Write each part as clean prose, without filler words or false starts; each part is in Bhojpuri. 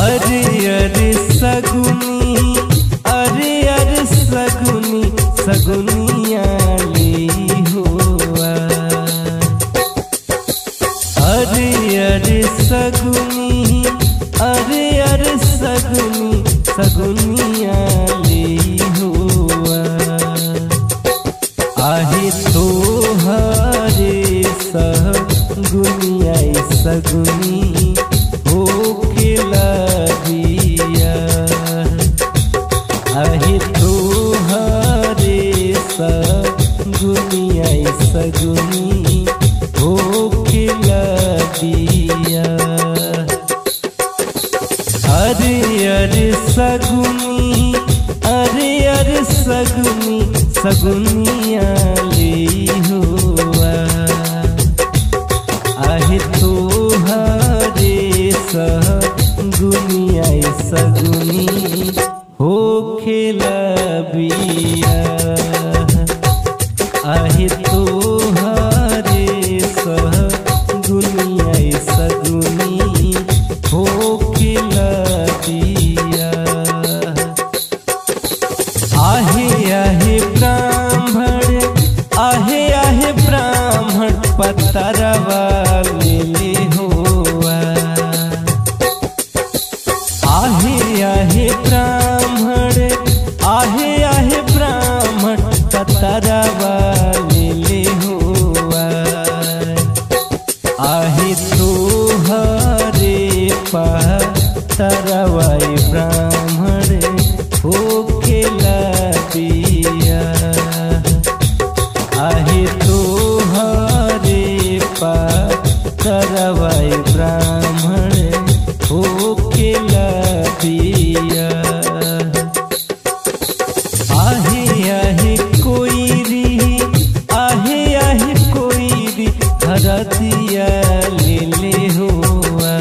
अरे अरे सगुनी, अरे अरे सगुनी, सगुनिया ले हुआ। अरे अरे सगुनी, अरे अरे सगुनी, सगुनिया ले हुआ। आहे तोहरे सगुनिया सगुनी हो के लगिया। आहे तोहरे सगुनिया सगुनी हो के लगिया। अरे अरे सगुनी, अरे अरे सगुनी, सगुनिया ले हुआ। आहे तोहरे सगुनिया सगुनी हो खेला बिया। आहे तोहरे सगुनिया सगुनी हो खेला बिया। आहे आहे ब्राह्मण, आहे आहे ब्राह्मण पतरवा ले हुआ। आहे आहे ब्राह्मण, आहे आहे ब्राह्मण पतरवा ले हुआ। आहे तोहरे पतरवा ब्राह्मण हो के लगिया। आहे तोहरे पतरवा ब्राह्मण हो के लगिया। आहे आहे कोईरी, आहे आहे कोईरी हरदिया ले हुआ।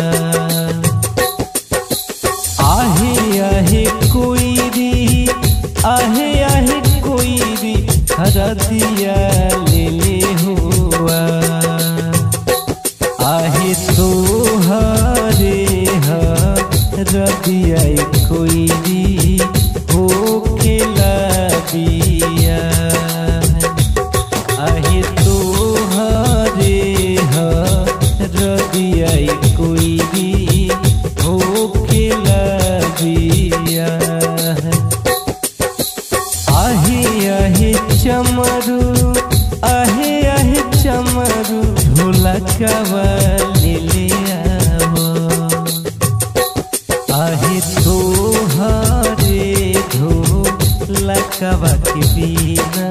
आहे आहे कोईरी, आहे आहे कोईरी हरदिया ले हुआ। आहे तोहरे हरदिया कोईरी हो के लगिया। आहे तोहरे हरदिया कोईरी हो के लगिया। आहे आहे चमरू, आहे आहे चमरू ढोलकवा ले आवो। आहे तोहरे ढोलकवा के बिना